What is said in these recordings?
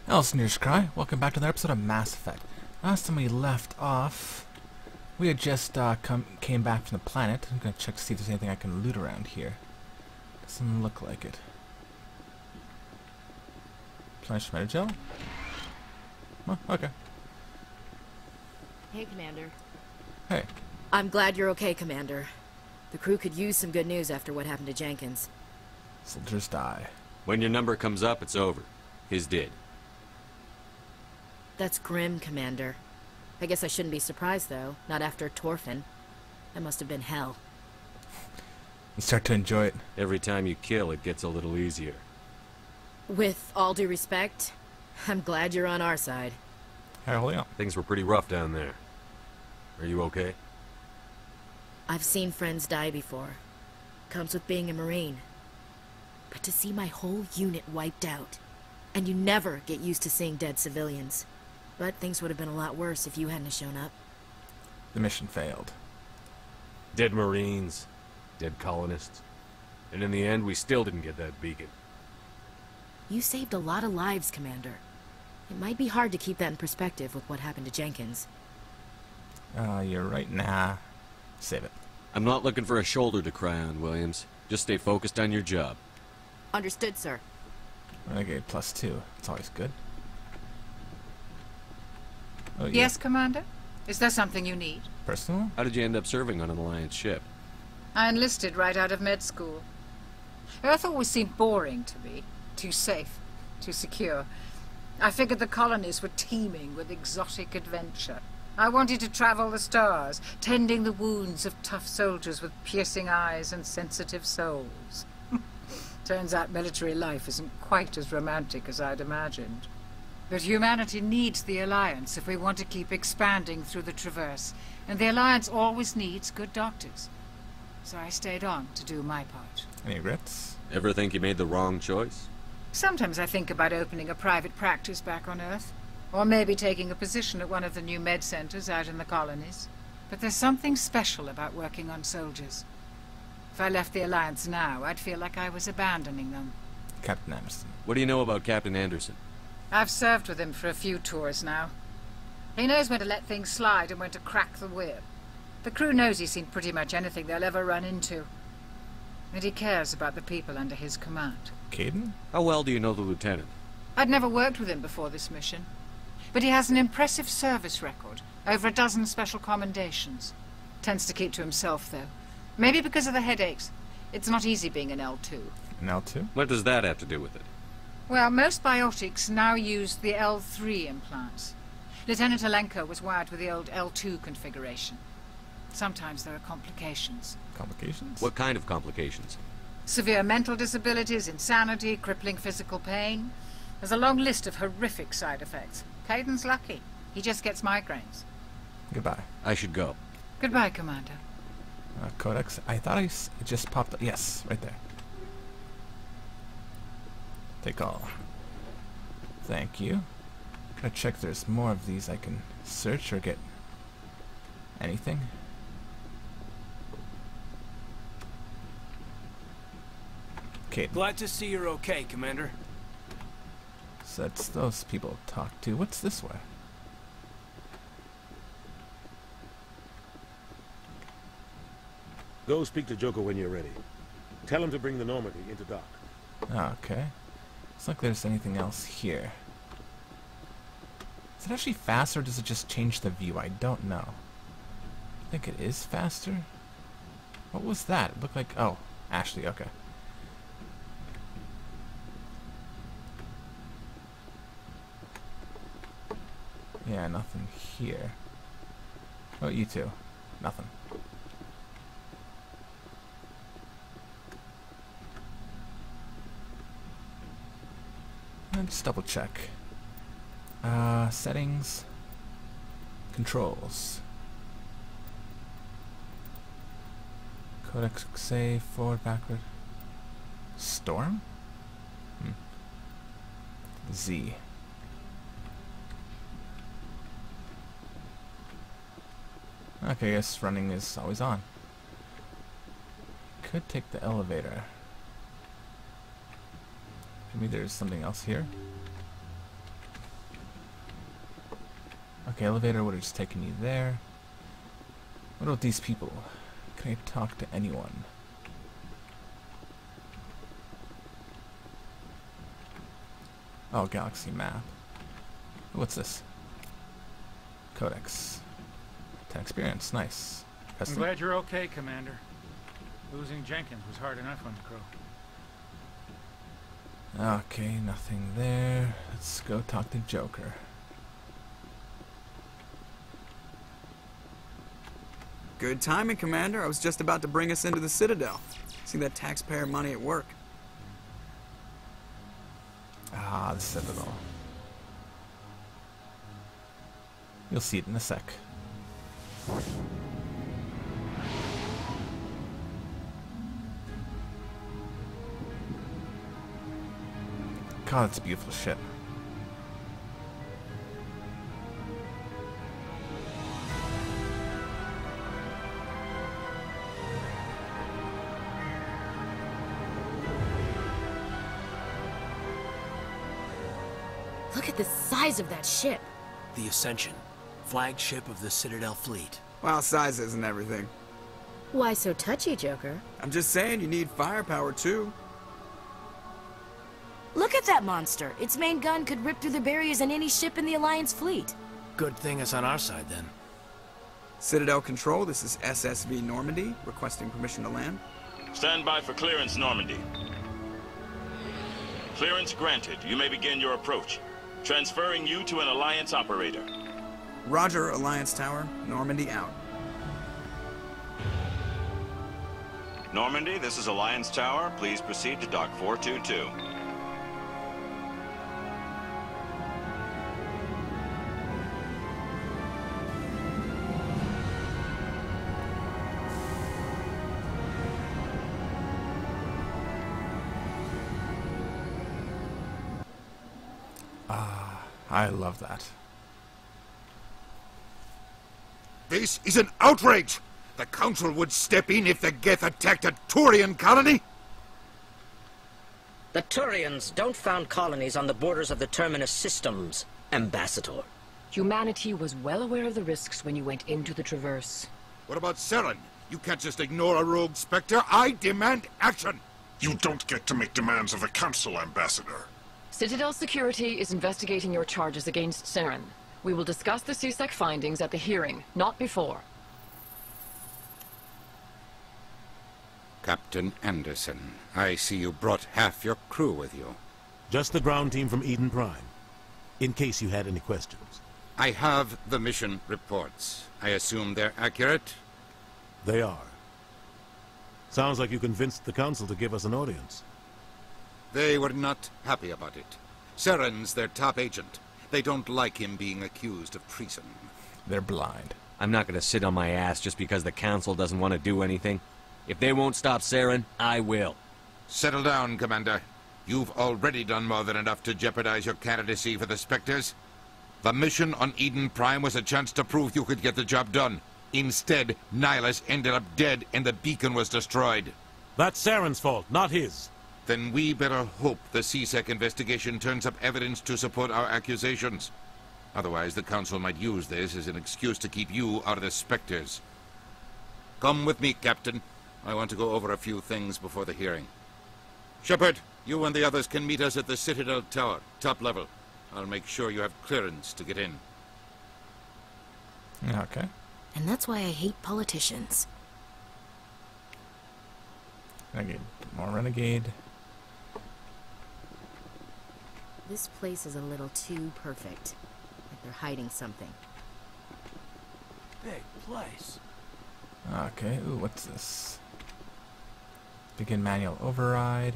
Hello, Sneers Cry. Welcome back to another episode of Mass Effect. Last time we left off, we had just came back from the planet. I'm gonna check to see if there's anything I can loot around here. Doesn't look like it. Plenish Metagel? Oh, okay. Hey, Commander. Hey. I'm glad you're okay, Commander. The crew could use some good news after what happened to Jenkins. Soldiers die. When your number comes up, it's over. His did. That's grim, Commander. I guess I shouldn't be surprised, though. Not after Torfin. That must have been hell. You start to enjoy it. Every time you kill, it gets a little easier. With all due respect, I'm glad you're on our side. Hell yeah. Things were pretty rough down there. Are you okay? I've seen friends die before. Comes with being a Marine. But to see my whole unit wiped out, and you never get used to seeing dead civilians. But things would have been a lot worse if you hadn't shown up. The mission failed. Dead Marines, dead colonists. And in the end, we still didn't get that beacon. You saved a lot of lives, Commander. It might be hard to keep that in perspective with what happened to Jenkins. You're right. Nah. Save it. I'm not looking for a shoulder to cry on, Williams. Just stay focused on your job. Understood, sir. Renegade +2. It's always good. Oh, Yes, Commander? Is there something you need? Personal? How did you end up serving on an Alliance ship? I enlisted right out of med school. Earth always seemed boring to me. Too safe, too secure. I figured the colonies were teeming with exotic adventure. I wanted to travel the stars, tending the wounds of tough soldiers with piercing eyes and sensitive souls. Turns out military life isn't quite as romantic as I'd imagined. But humanity needs the Alliance if we want to keep expanding through the Traverse, and the Alliance always needs good doctors. So I stayed on to do my part. Any regrets? Ever think you made the wrong choice? Sometimes I think about opening a private practice back on Earth, or maybe taking a position at one of the new med centers out in the colonies. But there's something special about working on soldiers. If I left the Alliance now, I'd feel like I was abandoning them. Captain Anderson. What do you know about Captain Anderson? I've served with him for a few tours now. He knows when to let things slide and when to crack the whip. The crew knows he's seen pretty much anything they'll ever run into. And he cares about the people under his command. Caden? How well do you know the lieutenant? I'd never worked with him before this mission. But he has an impressive service record. Over a dozen special commendations. Tends to keep to himself, though. Maybe because of the headaches. It's not easy being an L2. An L2? What does that have to do with it? Well, most biotics now use the L3 implants. Lieutenant Alenko was wired with the old L2 configuration. Sometimes there are complications. Complications? What kind of complications? Severe mental disabilities, insanity, crippling physical pain. There's a long list of horrific side effects. Caden's lucky. He just gets migraines. Goodbye. I should go. Goodbye, Commander. Codex. I thought it just popped up. Yes, right there. Take all. Thank you. Gotta check if there's more of these I can search or get anything. Okay. Glad to see you're okay, Commander. So that's those people talk to. What's this way? Go speak to Joker when you're ready. Tell him to bring the Normandy into dock. Okay. Looks like there's anything else here. Is it actually faster or does it just change the view? I don't know. I think it is faster. What was that? It looked like... Oh, Ashley, okay. Yeah, nothing here. Oh, you two. Nothing. Let's double check. Settings. Controls. Codex save, forward, backward. Storm? Z. Okay, I guess running is always on. Could take the elevator. Maybe there's something else here. Okay, elevator would have just taken you there. What about these people? Can I talk to anyone? Oh, galaxy map. What's this? Codex. 10 experience. Nice. Press I'm them. glad you're okay, Commander. Losing Jenkins was hard enough on the crew. Okay, nothing there. Let's go talk to Joker. Good timing, Commander. I was just about to bring us into the Citadel. See that taxpayer money at work. Ah, the Citadel. You'll see it in a sec. God, it's a beautiful ship. Look at the size of that ship. The Ascension, flagship of the Citadel fleet. Well, size isn't everything. Why so touchy, Joker? I'm just saying you need firepower, too. Look at that monster. Its main gun could rip through the barriers in any ship in the Alliance fleet. Good thing it's on our side, then. Citadel Control, this is SSV Normandy, requesting permission to land. Stand by for clearance, Normandy. Clearance granted. You may begin your approach. Transferring you to an Alliance operator. Roger, Alliance Tower, Normandy out. Normandy, this is Alliance Tower. Please proceed to Dock 422. I love that. This is an outrage! The Council would step in if the Geth attacked a Turian colony? The Turians don't found colonies on the borders of the Terminus systems, Ambassador. Humanity was well aware of the risks when you went into the Traverse. What about Saren? You can't just ignore a rogue Spectre. I demand action! You don't get to make demands of the Council, Ambassador. Citadel Security is investigating your charges against Saren. We will discuss the CSEC findings at the hearing, not before. Captain Anderson, I see you brought half your crew with you. Just the ground team from Eden Prime, in case you had any questions. I have the mission reports. I assume they're accurate? They are. Sounds like you convinced the Council to give us an audience. They were not happy about it. Saren's their top agent. They don't like him being accused of treason. They're blind. I'm not gonna sit on my ass just because the Council doesn't want to do anything. If they won't stop Saren, I will. Settle down, Commander. You've already done more than enough to jeopardize your candidacy for the Spectres. The mission on Eden Prime was a chance to prove you could get the job done. Instead, Nihilus ended up dead and the beacon was destroyed. That's Saren's fault, not his. Then we better hope the CSEC investigation turns up evidence to support our accusations. Otherwise, the Council might use this as an excuse to keep you out of the Spectres. Come with me, Captain. I want to go over a few things before the hearing. Shepard, you and the others can meet us at the Citadel Tower, top level. I'll make sure you have clearance to get in. Okay. And that's why I hate politicians. Renegade. More Renegade. This place is a little too perfect. Like they're hiding something. Big place. Okay, ooh, what's this? Begin manual override.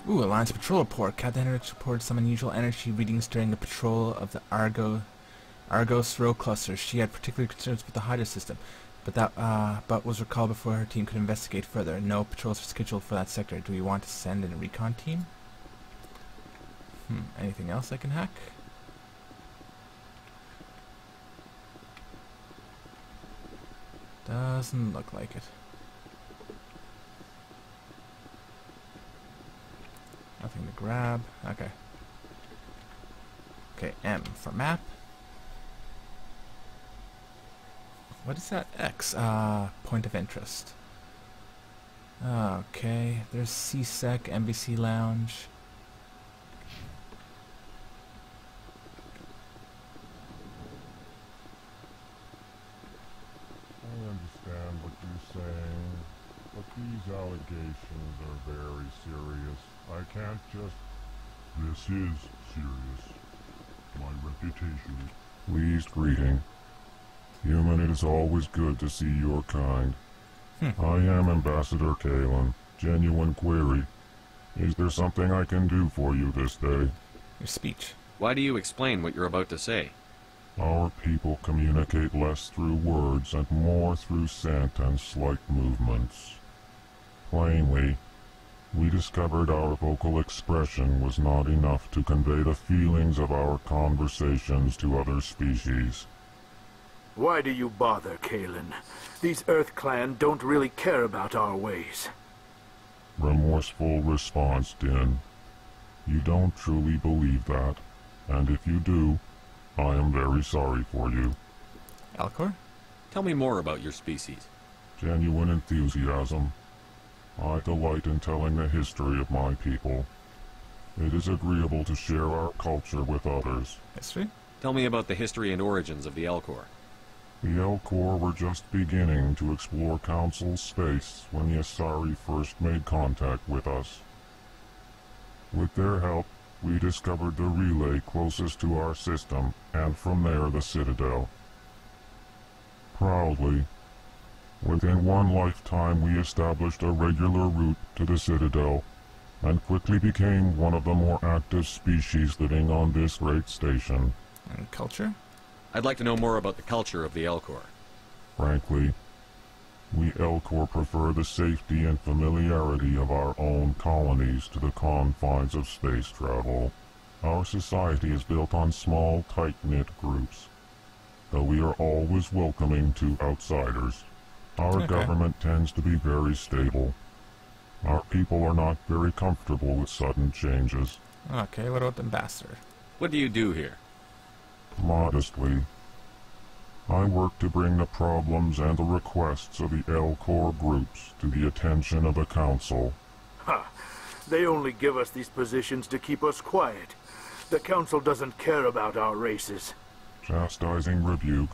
Ooh, Alliance Patrol Report. Captain Hendricks reported some unusual energy readings during the patrol of the Argos row cluster. She had particular concerns with the Hydra system, but was recalled before her team could investigate further. No patrols are scheduled for that sector. Do we want to send in a recon team? Anything else I can hack? Doesn't look like it. Nothing to grab. Okay. Okay, M for map. What is that? X. Point of interest. Okay, there's CSEC, NBC Lounge. I understand what you're saying, but these allegations are very serious. I can't just... This is serious. My reputation. Please greeting. Human, it is always good to see your kind. I am Ambassador Kalen. Genuine query. Is there something I can do for you this day? Your speech. Why do you explain what you're about to say? Our people communicate less through words and more through scent and slight movements. Plainly, we discovered our vocal expression was not enough to convey the feelings of our conversations to other species. Why do you bother, Kalen? These Earth Clan don't really care about our ways. Remorseful response, Din. You don't truly believe that, and if you do, I am very sorry for you. Alcor? Tell me more about your species. Genuine enthusiasm. I delight in telling the history of my people. It is agreeable to share our culture with others. History? Tell me about the history and origins of the Alcor. The Elcor were just beginning to explore Council space when the Asari first made contact with us. With their help, we discovered the relay closest to our system, and from there the Citadel. Proudly, within one lifetime we established a regular route to the Citadel, and quickly became one of the more active species living on this great station. And culture? I'd like to know more about the culture of the Elcor. Frankly, we Elcor prefer the safety and familiarity of our own colonies to the confines of space travel. Our society is built on small, tight-knit groups, though we are always welcoming to outsiders. Our government tends to be very stable. Our people are not very comfortable with sudden changes. Okay, what about the ambassador? What do you do here? Modestly, I work to bring the problems and the requests of the Elcor groups to the attention of the Council. Ha! They only give us these positions to keep us quiet. The Council doesn't care about our races. Chastising rebuke.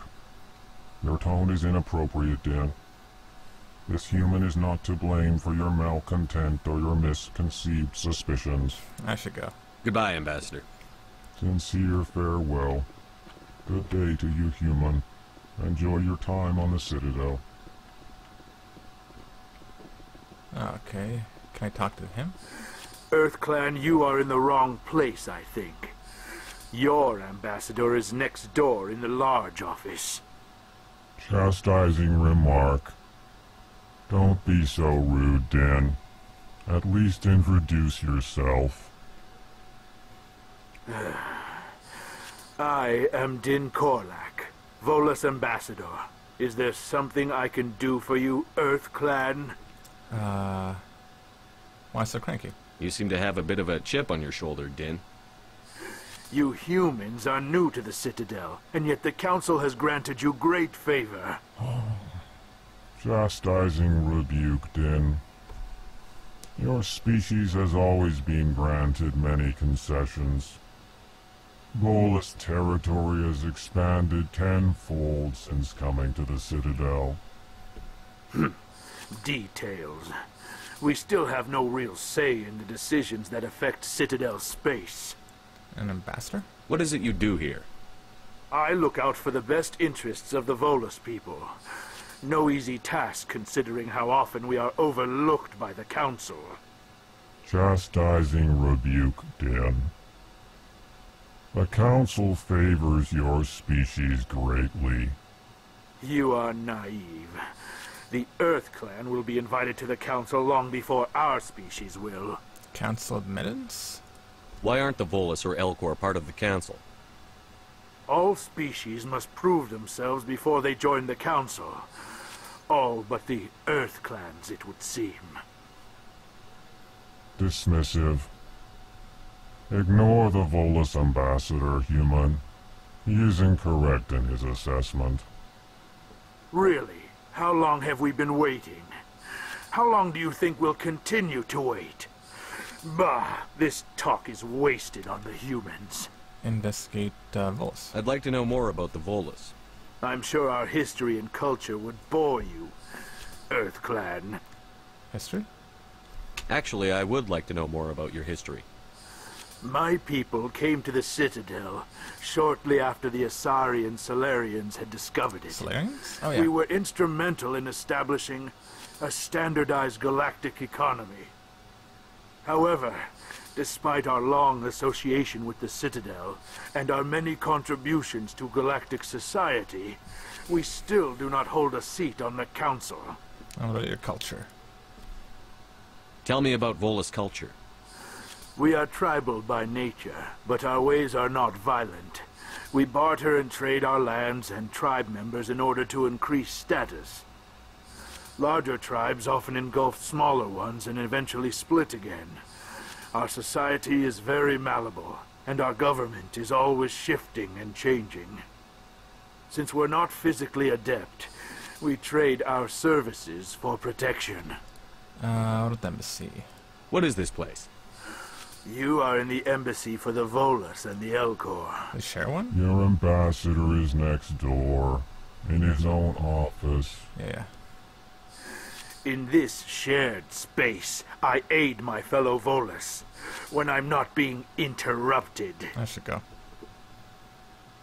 Your tone is inappropriate, Din. This human is not to blame for your malcontent or your misconceived suspicions. I should go. Goodbye, Ambassador. Sincere farewell. Good day to you, human. Enjoy your time on the Citadel. Okay, can I talk to him? Earth Clan, you are in the wrong place, I think. Your ambassador is next door in the large office. Chastising remark. Don't be so rude, Din. At least introduce yourself. I am Din Korlak, Volus Ambassador. Is there something I can do for you, Earth Clan? Why so cranky? You seem to have a bit of a chip on your shoulder, Din. You humans are new to the Citadel, and yet the Council has granted you great favor. Chastising rebuke, Din. Your species has always been granted many concessions. Volus territory has expanded tenfold since coming to the Citadel. Details. We still have no real say in the decisions that affect Citadel space. An ambassador? What is it you do here? I look out for the best interests of the Volus people. No easy task considering how often we are overlooked by the Council. Chastising rebuke, Din. The Council favors your species greatly. You are naive. The Earth Clan will be invited to the Council long before our species will. Council admittance? Why aren't the Volus or Elcor part of the Council? All species must prove themselves before they join the Council. All but the Earth Clans, it would seem. Dismissive. Ignore the Volus ambassador, human. He is incorrect in his assessment. Really? How long have we been waiting? How long do you think we'll continue to wait? Bah, this talk is wasted on the humans. Investigate Volus. I'd like to know more about the Volus. I'm sure our history and culture would bore you, Earth Clan. History? Actually, I would like to know more about your history. My people came to the Citadel shortly after the Asari and Solarians had discovered it. Solarians? Oh, yeah. We were instrumental in establishing a standardized galactic economy. However, despite our long association with the Citadel and our many contributions to galactic society, we still do not hold a seat on the Council. What about your culture? Tell me about Volus culture. We are tribal by nature, but our ways are not violent. We barter and trade our lands and tribe members in order to increase status. Larger tribes often engulf smaller ones and eventually split again. Our society is very malleable, and our government is always shifting and changing. Since we're not physically adept, we trade our services for protection. What embassy? What is this place? You are in the embassy for the Volus and the Elcor. They share one? Your ambassador is next door, in his own office. Yeah. In this shared space, I aid my fellow Volus when I'm not being interrupted. I should go.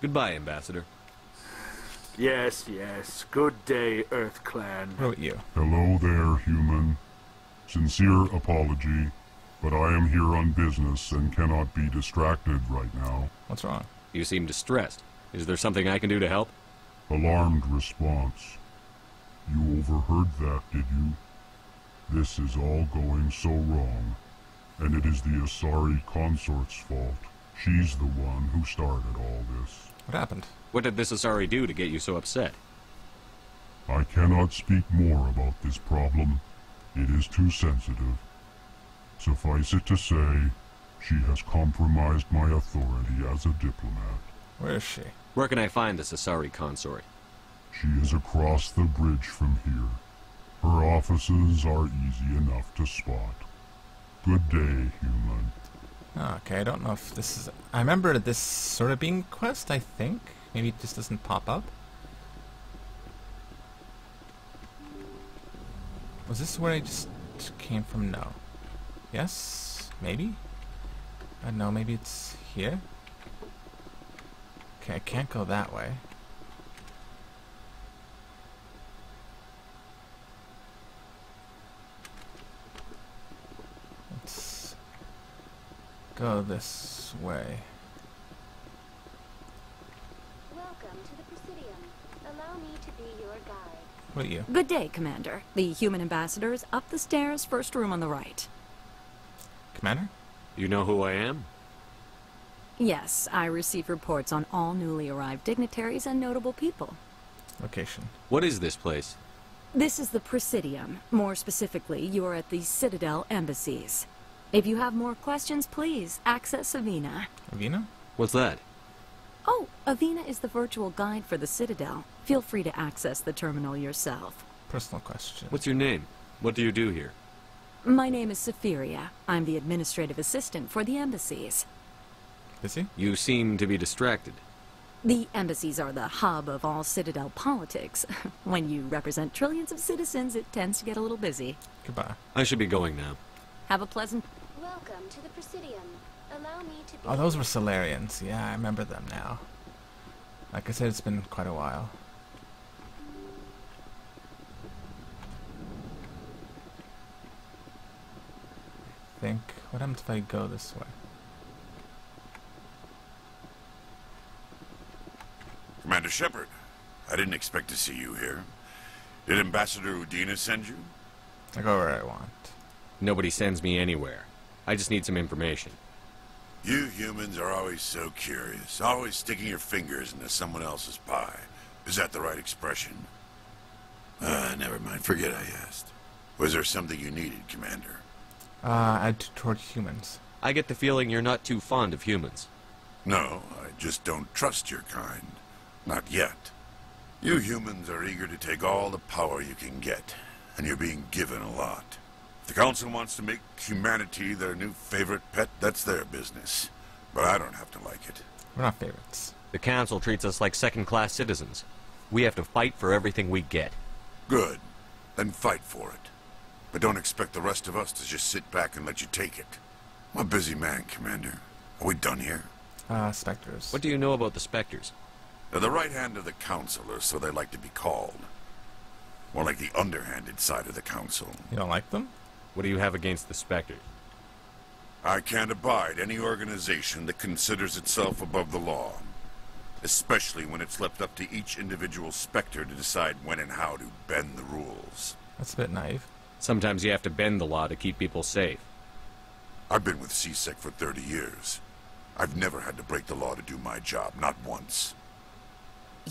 Goodbye, Ambassador. Yes, yes. Good day, Earth Clan. What about you? Hello there, human. Sincere apology, but I am here on business and cannot be distracted right now. What's wrong? You seem distressed. Is there something I can do to help? Alarmed response. You overheard that, did you? This is all going so wrong, and it is the Asari consort's fault. She's the one who started all this. What happened? What did this Asari do to get you so upset? I cannot speak more about this problem. It is too sensitive. Suffice it to say, she has compromised my authority as a diplomat. Where is she? Where can I find this Asari consort? She is across the bridge from here. Her offices are easy enough to spot. Good day, human. Okay, I don't know if this is... I remember this sort of being a quest, I think. Maybe it just doesn't pop up. Was this where I just came from? No. Yes? Maybe? No, maybe it's here? Okay, I can't go that way. Let's go this way. Welcome to the Presidium. Allow me to be your guide. What are you? Good day, Commander. The human ambassador is up the stairs, first room on the right. Commander? You know who I am? Yes, I receive reports on all newly arrived dignitaries and notable people. Location. What is this place? This is the Presidium. More specifically, you are at the Citadel embassies. If you have more questions, please access Avina. Avina? What's that? Oh, Avina is the virtual guide for the Citadel. Feel free to access the terminal yourself. Personal question. What's your name? What do you do here? My name is Safiria. I'm the administrative assistant for the embassies. Busy? You seem to be distracted. The embassies are the hub of all Citadel politics. When you represent trillions of citizens, it tends to get a little busy. Goodbye. I should be going now. Have a pleasant... Welcome to the Presidium. Allow me to be... Oh, those were Solarians. Yeah, I remember them now. Like I said, it's been quite a while. I think... What happens if I go this way? Commander Shepard, I didn't expect to see you here. Did Ambassador Udina send you? I go where I want. Nobody sends me anywhere. I just need some information. You humans are always so curious, always sticking your fingers into someone else's pie. Is that the right expression? Never mind, forget I asked. Was there something you needed, Commander? Add toward humans. I get the feeling you're not too fond of humans. No, I just don't trust your kind. Not yet. You humans are eager to take all the power you can get, and you're being given a lot. If the Council wants to make humanity their new favorite pet, that's their business. But I don't have to like it. We're not favorites. The Council treats us like second-class citizens. We have to fight for everything we get. Good. Then fight for it. But don't expect the rest of us to just sit back and let you take it. I'm a busy man, Commander. Are we done here? Spectres. What do you know about the Spectres? They're the right hand of the Council, or so they like to be called. More like the underhanded side of the Council. You don't like them? What do you have against the Spectres? I can't abide any organization that considers itself above the law. Especially when it's left up to each individual Spectre to decide when and how to bend the rules. That's a bit naive. Sometimes you have to bend the law to keep people safe. I've been with CSEC for 30 years. I've never had to break the law to do my job, not once.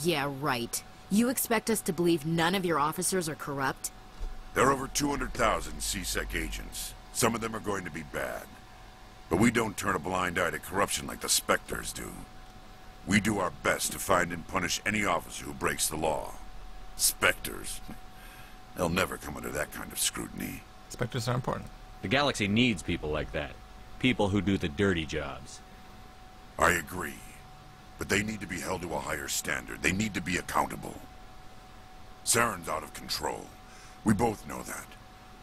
Yeah, right. You expect us to believe none of your officers are corrupt? There are over 200,000 CSEC agents. Some of them are going to be bad. But we don't turn a blind eye to corruption like the Spectres do. We do our best to find and punish any officer who breaks the law. Spectres? They'll never come under that kind of scrutiny. Spectres are important. The galaxy needs people like that. People who do the dirty jobs. I agree. But they need to be held to a higher standard. They need to be accountable. Saren's out of control. We both know that.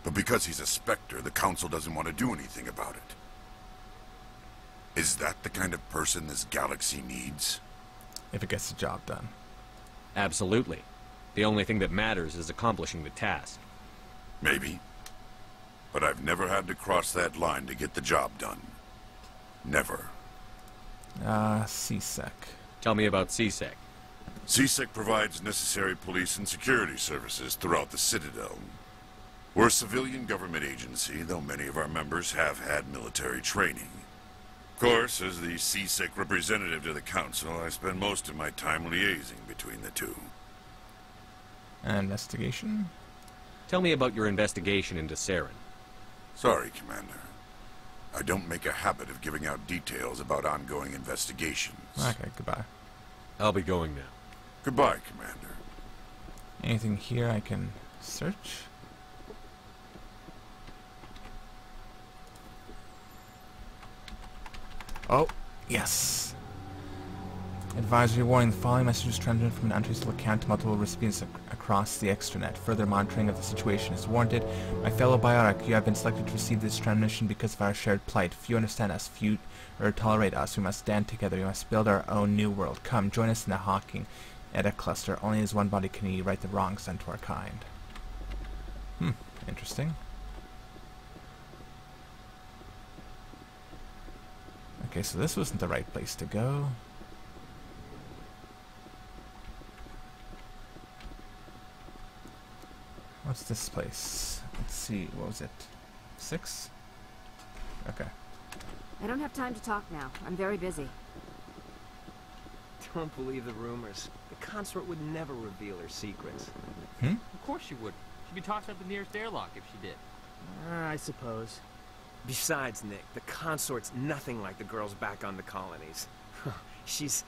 But because he's a Spectre, the Council doesn't want to do anything about it. Is that the kind of person this galaxy needs? If it gets the job done. Absolutely. The only thing that matters is accomplishing the task. Maybe. But I've never had to cross that line to get the job done. Never. CSEC. Tell me about CSEC. CSEC provides necessary police and security services throughout the Citadel. We're a civilian government agency, though many of our members have had military training. Of course, as the CSEC representative to the Council, I spend most of my time liaising between the two. An investigation? Tell me about your investigation into Saren. Sorry, Commander. I don't make a habit of giving out details about ongoing investigations. Okay, goodbye. I'll be going now. Goodbye, Commander. Anything here I can search? Oh, yes. Advisory warning, the following message was transmitted from an untraceable account to multiple recipients across the extranet. Further monitoring of the situation is warranted. My fellow biotic, you have been selected to receive this transmission because of our shared plight. Few understand us, few tolerate us. We must stand together. We must build our own new world. Come, join us in the Hawking Edda cluster. Only as one body can we right the wrongs done to our kind. Interesting. Okay, so this wasn't the right place to go. What's this place? Let's see, what was it? 6? Okay. I don't have time to talk now. I'm very busy. Don't believe the rumors. The consort would never reveal her secrets. Of course she would. She'd be tossed out the nearest airlock if she did. I suppose. Besides, Nick, the consort's nothing like the girls back on the colonies. She's...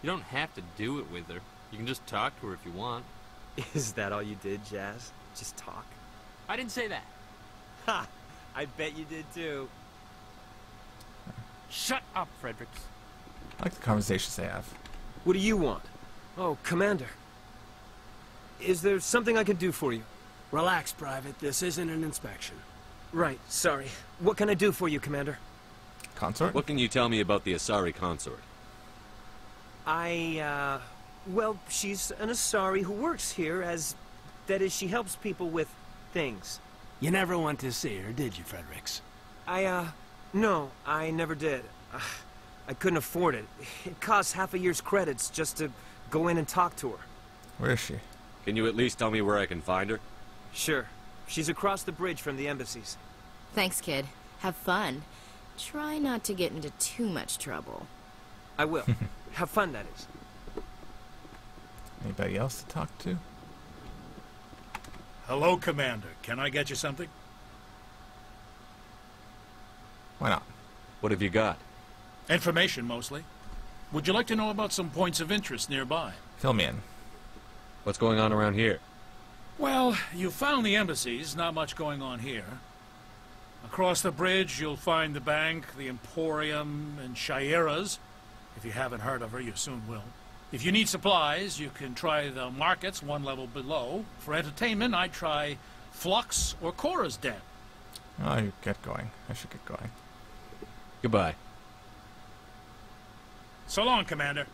You don't have to do it with her. You can just talk to her if you want. Is that all you did, Jazz? Just talk? I didn't say that. Ha! I bet you did too. Shut up, Fredericks. I like the conversations they have. What do you want? Oh, Commander. Is there something I can do for you? Relax, Private. This isn't an inspection. Right, sorry. What can I do for you, Commander? Consort? What can you tell me about the Asari consort? Well, she's an Asari who works here as... That is, she helps people with things. You never went to see her, did you, Fredericks? No, I never did. I couldn't afford it. It costs half a year's credits just to go in and talk to her. Where is she? Can you at least tell me where I can find her? Sure. She's across the bridge from the embassies. Thanks, kid. Have fun. Try not to get into too much trouble. I will. Have fun, that is. Anybody else to talk to? Hello, Commander. Can I get you something? Why not? What have you got? Information, mostly. Would you like to know about some points of interest nearby? Fill me in. What's going on around here? Well, you found the embassies, not much going on here. Across the bridge, you'll find the bank, the Emporium, and Shaira's. If you haven't heard of her, you soon will. If you need supplies, you can try the markets one level below. For entertainment, I'd try Flux or Cora's Den. Oh, you get going. I should get going. Goodbye. So long, Commander.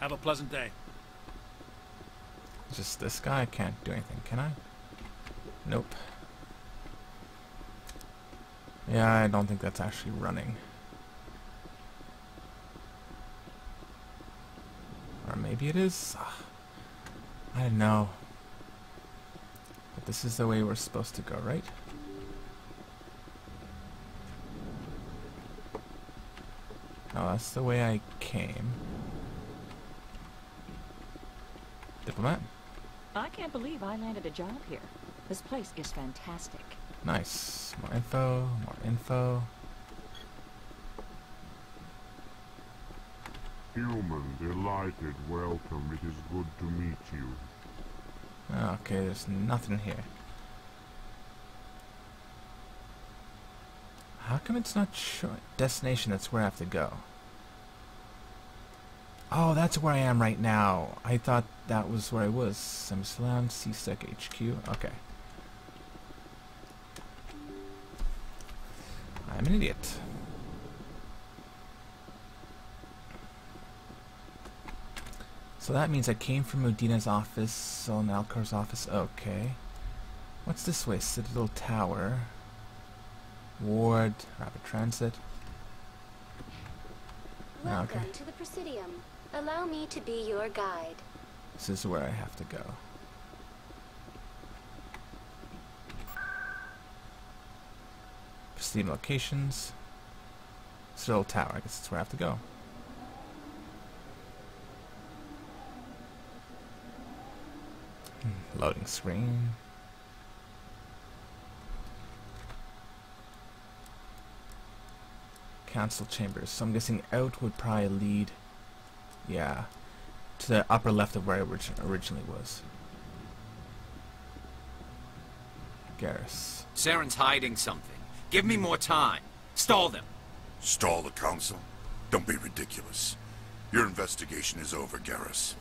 Have a pleasant day. Just this guy? I can't do anything, can I? Nope. Yeah, I don't think that's actually running. Or maybe it is? I don't know. But this is the way we're supposed to go, right? Oh, that's the way I came. Diplomat? I can't believe I landed a job here. This place is fantastic. Nice. More info, more info. Human, delighted, welcome. It is good to meet you. Okay, there's nothing here. How come it's not showing destination? That's where I have to go. Oh, that's where I am right now. I thought that was where I was. I'm still on CSEC HQ. Okay. I'm an idiot. So that means I came from Udina's office, so Nalkar's office. Okay. What's this way? Citadel Tower. Ward, Rapid Transit. Welcome to the Presidium. Allow me to be your guide. This is where I have to go. Presidium locations. Citadel Tower. I guess that's where I have to go. Loading screen. Council chambers. So I'm guessing out would probably lead, yeah, to the upper left of where I originally was. Garrus. Saren's hiding something. Give me more time. Stall them. Stall the council? Don't be ridiculous. Your investigation is over, Garrus.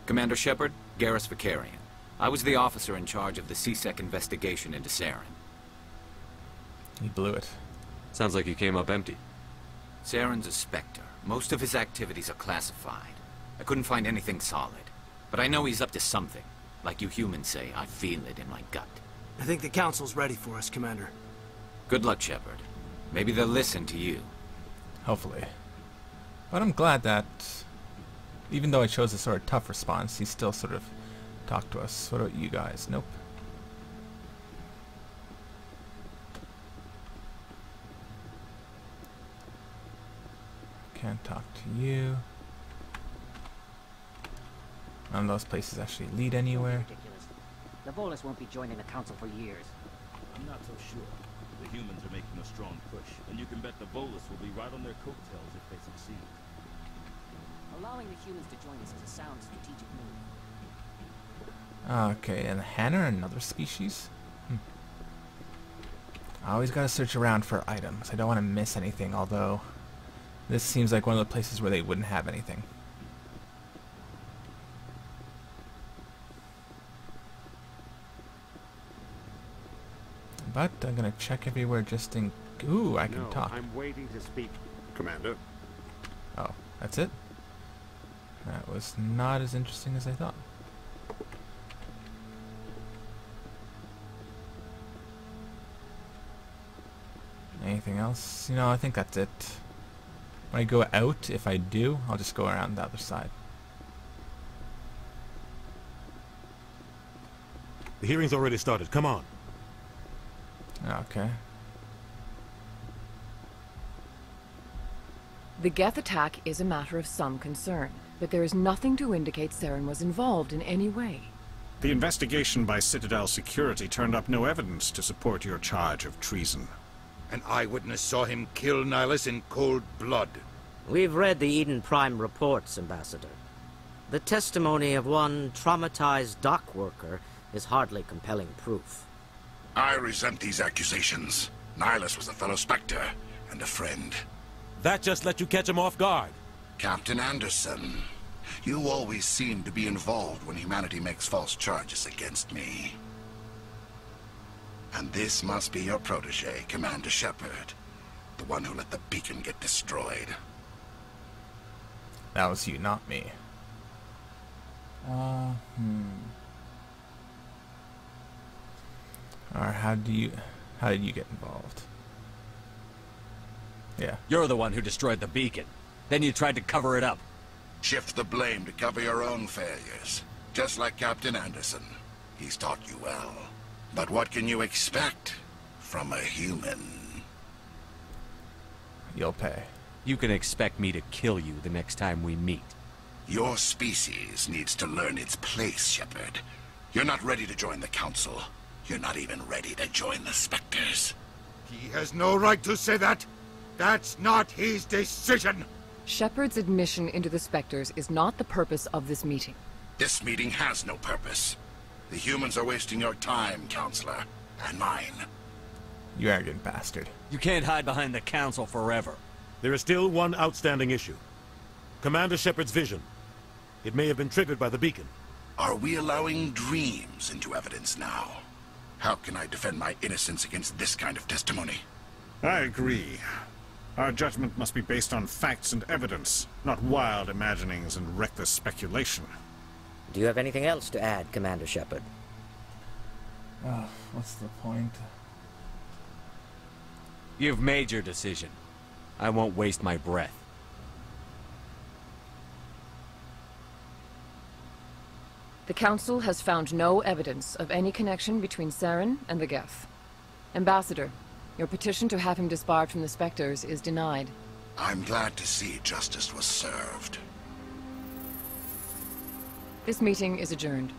Commander Shepard, Garrus Vicarian. I was the officer in charge of the CSEC investigation into Saren. He blew it. Sounds like you came up empty. Saren's a Spectre. Most of his activities are classified. I couldn't find anything solid. But I know he's up to something. Like you humans say, I feel it in my gut. I think the council's ready for us, Commander. Good luck, Shepard. Maybe they'll listen to you. Hopefully. But I'm glad that, even though I chose a sort of tough response, he still sort of talked to us. What about you guys? Nope. Can't talk to you. None of those places actually lead anywhere. The Volus won't be joining the council for years. I'm not so sure. The humans are making a strong push, and you can bet the Volus will be right on their coattails if they succeed. Allowing the humans to join us is a sound strategic move. Okay, and Hanna, another species? I always gotta search around for items. I don't want to miss anything, although this seems like one of the places where they wouldn't have anything. But I'm gonna check everywhere just in... Ooh, I can talk. I'm waiting to speak, Commander. Oh, that's it? That was not as interesting as I thought. Anything else? You know, I think that's it. When I go out, if I do, I'll just go around the other side. The hearing's already started. Come on. Okay. The Geth attack is a matter of some concern, but there is nothing to indicate Saren was involved in any way. The investigation by Citadel Security turned up no evidence to support your charge of treason. An eyewitness saw him kill Nihilus in cold blood. We've read the Eden Prime reports, Ambassador. The testimony of one traumatized dock worker is hardly compelling proof. I resent these accusations. Nihilus was a fellow Spectre and a friend. That just let you catch him off guard. Captain Anderson, you always seem to be involved when humanity makes false charges against me. And this must be your protege, Commander Shepard. The one who let the beacon get destroyed. That was you, not me. Alright, how did you get involved? Yeah. You're the one who destroyed the beacon. Then you tried to cover it up. Shift the blame to cover your own failures. Just like Captain Anderson. He's taught you well. But what can you expect from a human? You'll pay. You can expect me to kill you the next time we meet. Your species needs to learn its place, Shepard. You're not ready to join the Council. You're not even ready to join the Spectres. He has no right to say that. That's not his decision. Shepard's admission into the Spectres is not the purpose of this meeting. This meeting has no purpose. The humans are wasting your time, Counselor. And mine. You arrogant bastard. You can't hide behind the Council forever. There is still one outstanding issue. Commander Shepard's vision. It may have been triggered by the beacon. Are we allowing dreams into evidence now? How can I defend my innocence against this kind of testimony? I agree. Our judgment must be based on facts and evidence, not wild imaginings and reckless speculation. Do you have anything else to add, Commander Shepard? What's the point? You've made your decision. I won't waste my breath. The Council has found no evidence of any connection between Saren and the Geth. Ambassador, your petition to have him disbarred from the Spectres is denied. I'm glad to see justice was served. This meeting is adjourned.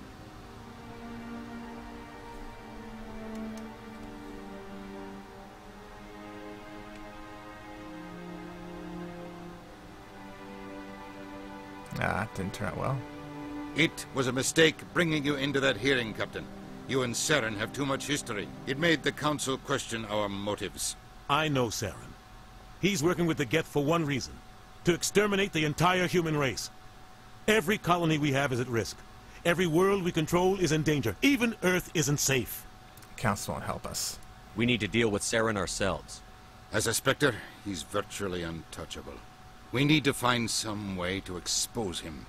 Didn't turn out well. It was a mistake bringing you into that hearing, Captain. You and Saren have too much history. It made the Council question our motives. I know Saren. He's working with the Geth for one reason. To exterminate the entire human race. Every colony we have is at risk. Every world we control is in danger. Even Earth isn't safe. Council won't help us. We need to deal with Saren ourselves. As a Spectre, he's virtually untouchable. We need to find some way to expose him.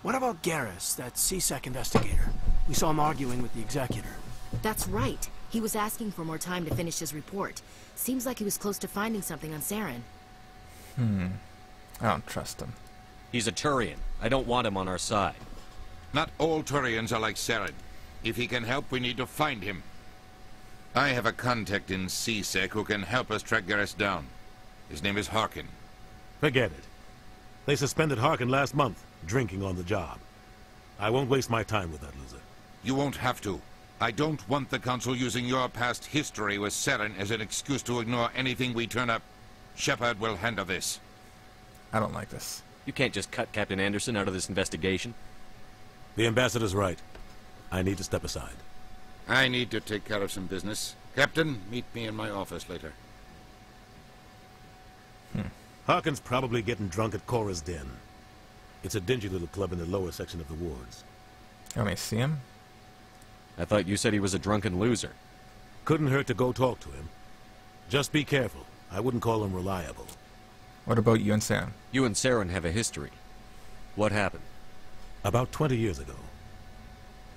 What about Garrus, that CSEC investigator? We saw him arguing with the Executor. That's right. He was asking for more time to finish his report. Seems like he was close to finding something on Saren. I don't trust him. He's a Turian. I don't want him on our side. Not all Turians are like Saren. If he can help, we need to find him. I have a contact in CSEC who can help us track Garrus down. His name is Harkin. Forget it. They suspended Harkin last month, drinking on the job. I won't waste my time with that loser. You won't have to. I don't want the Council using your past history with Saren as an excuse to ignore anything we turn up. Shepard will handle this. I don't like this. You can't just cut Captain Anderson out of this investigation. The Ambassador's right. I need to step aside. I need to take care of some business. Captain, meet me in my office later. Harkin's probably getting drunk at Cora's Den. It's a dingy little club in the lower section of the wards. Want me to see him? I thought you said he was a drunken loser. Couldn't hurt to go talk to him. Just be careful. I wouldn't call him reliable. What about you and Saren? You and Saren have a history. What happened? About 20 years ago,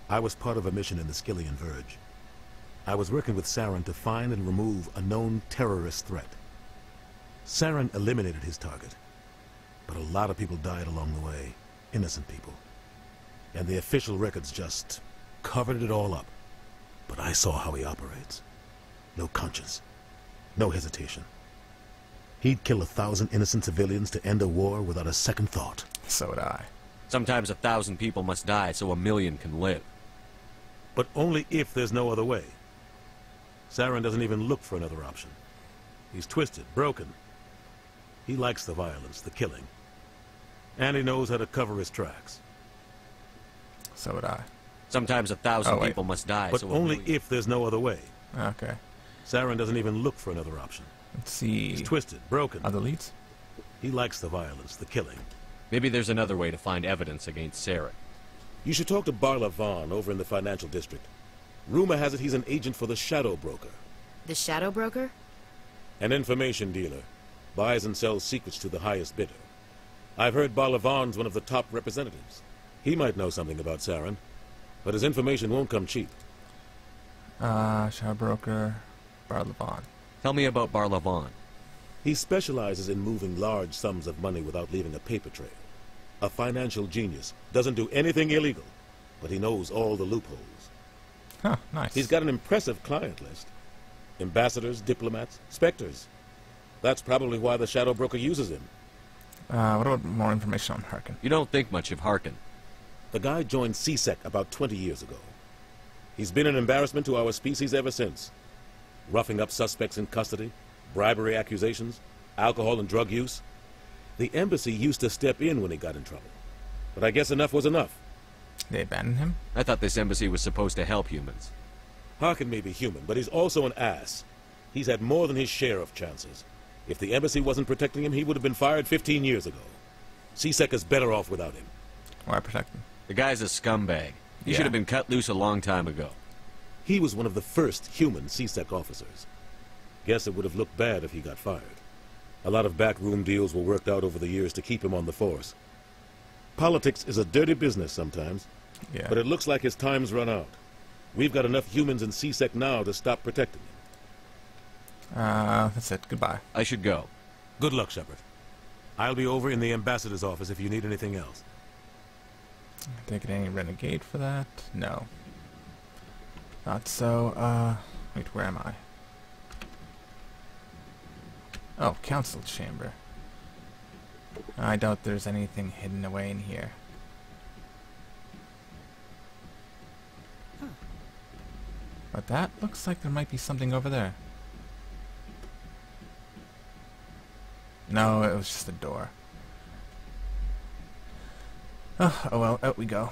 I was part of a mission in the Skillian Verge. I was working with Saren to find and remove a known terrorist threat. Saren eliminated his target, but a lot of people died along the way. Innocent people. And the official records just covered it all up. But I saw how he operates. No conscience. No hesitation. He'd kill 1,000 innocent civilians to end a war without a second thought. So would I. Sometimes 1,000 people must die so 1,000,000 can live. But only if there's no other way. Saren doesn't even look for another option. He's twisted, broken. He likes the violence, the killing. And he knows how to cover his tracks. So would I. Sometimes 1,000 people must die but so only if there's no other way. Okay. Saren doesn't even look for another option. Let's see. He's twisted, broken. Other leads? He likes the violence, the killing. Maybe there's another way to find evidence against Saren. You should talk to Barla Vaughn over in the financial district. Rumor has it he's an agent for the Shadow Broker. The Shadow Broker? An information dealer. Buys and sells secrets to the highest bidder. I've heard Barla Vaughn's one of the top representatives. He might know something about Saren, but his information won't come cheap. Shadow Broker, Barla Vaughn. Tell me about Barla Vaughn. He specializes in moving large sums of money without leaving a paper trail. A financial genius. Doesn't do anything illegal, but he knows all the loopholes. Huh, nice. He's got an impressive client list. Ambassadors, diplomats, Spectres. That's probably why the Shadow Broker uses him. What about more information on Harkin? You don't think much of Harkin. The guy joined CSEC about 20 years ago. He's been an embarrassment to our species ever since. Roughing up suspects in custody, bribery accusations, alcohol and drug use. The embassy used to step in when he got in trouble. But I guess enough was enough. They abandoned him? I thought this embassy was supposed to help humans. Harkin may be human, but he's also an ass. He's had more than his share of chances. If the embassy wasn't protecting him, he would have been fired 15 years ago. CSEC is better off without him. Why protect him? The guy's a scumbag. He should have been cut loose a long time ago. He was one of the first human CSEC officers. Guess it would have looked bad if he got fired. A lot of backroom deals were worked out over the years to keep him on the force. Politics is a dirty business sometimes, but it looks like his time's run out. We've got enough humans in CSEC now to stop protecting him. That's it. Goodbye. I should go. Good luck, Shepard. I'll be over in the ambassador's office if you need anything else. Taking any renegade for that? No. Not so. Wait, where am I? Oh, council chamber. I doubt there's anything hidden away in here. But that looks like there might be something over there. No, it was just a door. Oh well, out we go.